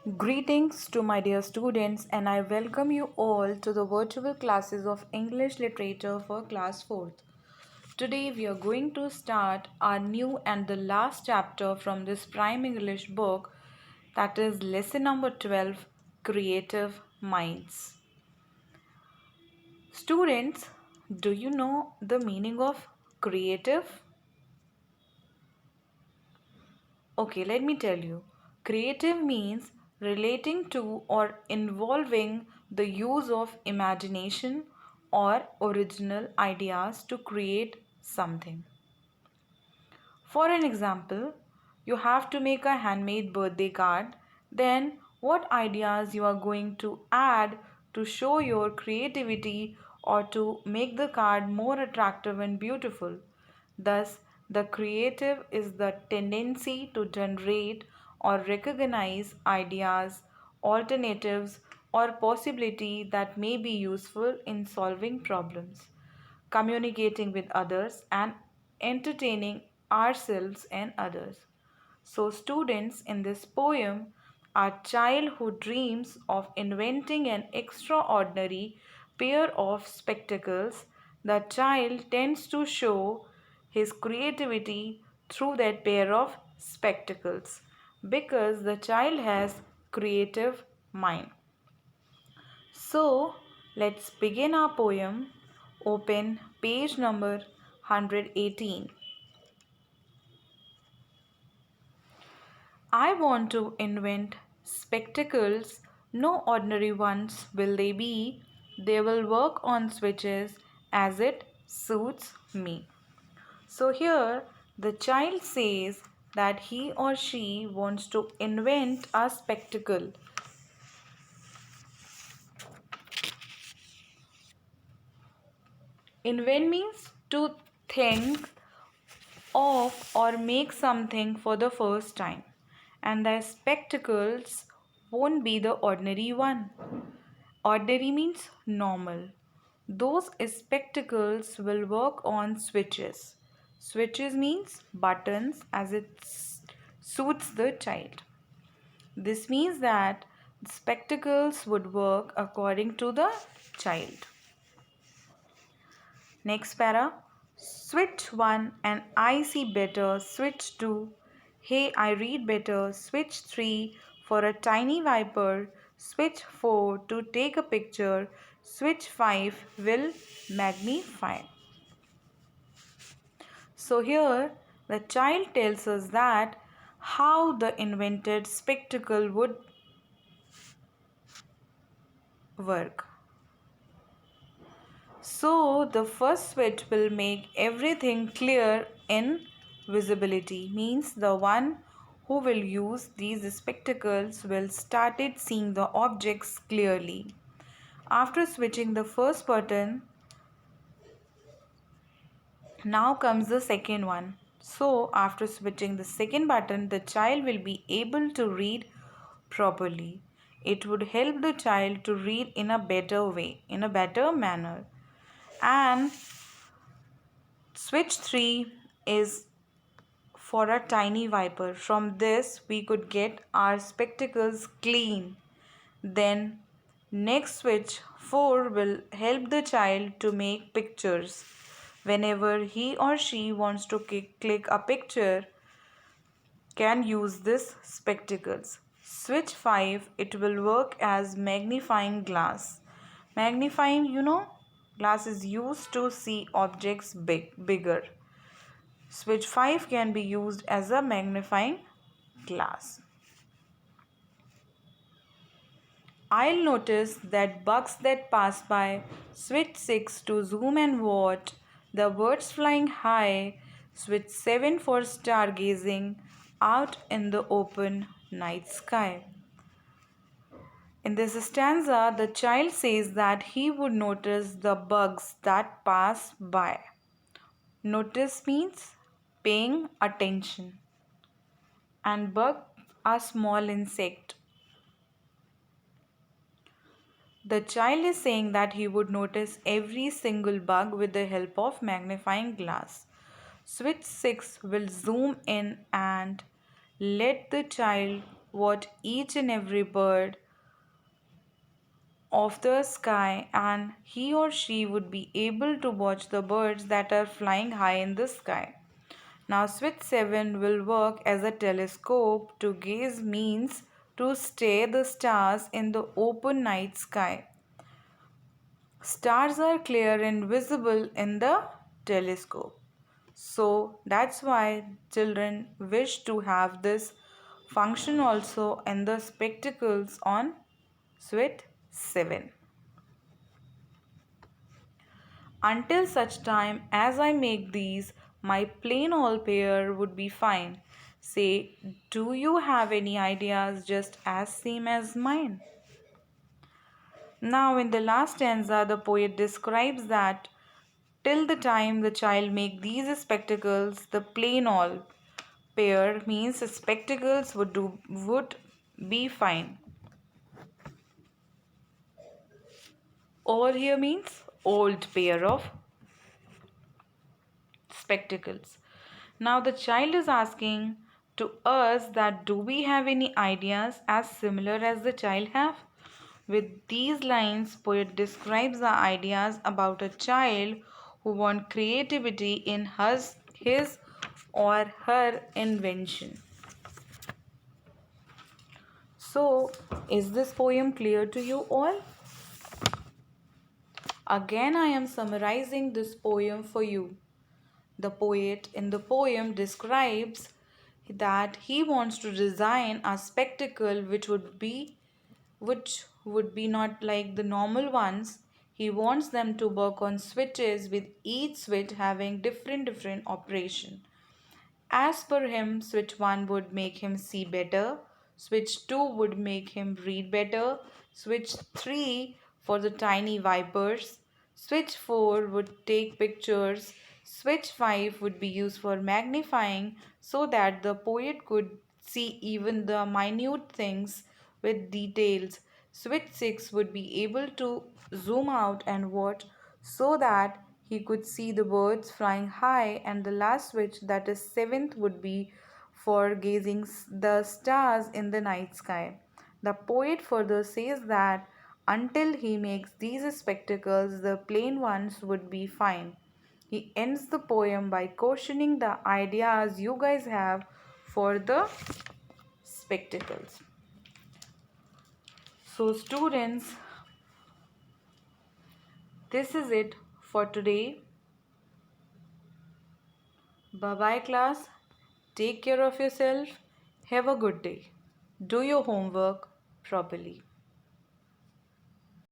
Greetings to my dear students, and I welcome you all to the virtual classes of English Literature for Class 4th. Today, we are going to start our new and the last chapter from this Prime English book, that is lesson number 12, Creative Minds. Students, do you know the meaning of creative? Okay, let me tell you. Creative means relating to or involving the use of imagination or original ideas to create something. For an example, you have to make a handmade birthday card, then what ideas you are going to add to show your creativity or to make the card more attractive and beautiful. Thus, the creative is the tendency to generate or recognize ideas, alternatives, or possibility that may be useful in solving problems, communicating with others, and entertaining ourselves and others. So, students, in this poem, a child who dreams of inventing an extraordinary pair of spectacles. The child tends to show his creativity through that pair of spectacles because the child has creative mind. So, let's begin our poem. Open page number 118. I want to invent spectacles. No ordinary ones will they be. They will work on switches as it suits me. So here the child says that he or she wants to invent a spectacle. Invent means to think of or make something for the first time. And the spectacles won't be the ordinary one. Ordinary means normal. Those spectacles will work on switches. Switches means buttons as it suits the child. This means that the spectacles would work according to the child. Next para. Switch 1 and I see better. Switch 2. Hey, I read better. Switch 3 for a tiny viper. Switch 4 to take a picture. Switch 5 will magnify. So here the child tells us that how the invented spectacle would work. So the first switch will make everything clear in visibility, means the one who will use these spectacles will started seeing the objects clearly. After switching the first button, now comes the second one. So after switching the second button, the child will be able to read properly. It would help the child to read in a better way, in a better manner. And switch 3 is for a tiny viper. From this we could get our spectacles clean. Then next switch 4 will help the child to make pictures. Whenever he or she wants to click a picture, can use this spectacles. Switch 5, it will work as magnifying glass. Magnifying, glass is used to see objects bigger. Switch 5 can be used as a magnifying glass. I'll notice that bugs that pass by. Switch 6 to zoom and watch the birds flying high. Switch 7 for stargazing out in the open night sky. In this stanza, the child says that he would notice the bugs that pass by. Notice means paying attention. And bug are small insect. The child is saying that he would notice every single bug with the help of magnifying glass. Switch 6 will zoom in and let the child what each and every bird of the sky, and he or she would be able to watch the birds that are flying high in the sky. Now, switch 7 will work as a telescope. To gaze means to stare the stars in the open night sky. Stars are clear and visible in the telescope. So that's why children wish to have this function also in the spectacles on switch 7. Until such time as I make these, my plain all pair would be fine. Say, do you have any ideas just as same as mine? Now, in the last stanza, the poet describes that till the time the child make these spectacles, the plain all pair means spectacles would be fine. Over here means old pair of spectacles. Now the child is asking to us that do we have any ideas as similar as the child have? With these lines, poet describes the ideas about a child who want creativity in his or her invention. So, is this poem clear to you all? Again, I am summarizing this poem for you. The poet in the poem describes that he wants to design a spectacle which would be not like the normal ones. He wants them to work on switches with each switch having different operation. As per him, switch 1 would make him see better, switch 2 would make him read better, switch 3 for the tiny vipers, switch 4 would take pictures, switch 5 would be used for magnifying so that the poet could see even the minute things with details. Switch 6 would be able to zoom out and watch so that he could see the birds flying high, and the last switch, that is seventh, would be for gazing the stars in the night sky. The poet further says that until he makes these spectacles, the plain ones would be fine. He ends the poem by questioning the ideas you guys have for the spectacles. So, students, this is it for today. Bye bye, class. Take care of yourself. Have a good day. Do your homework properly.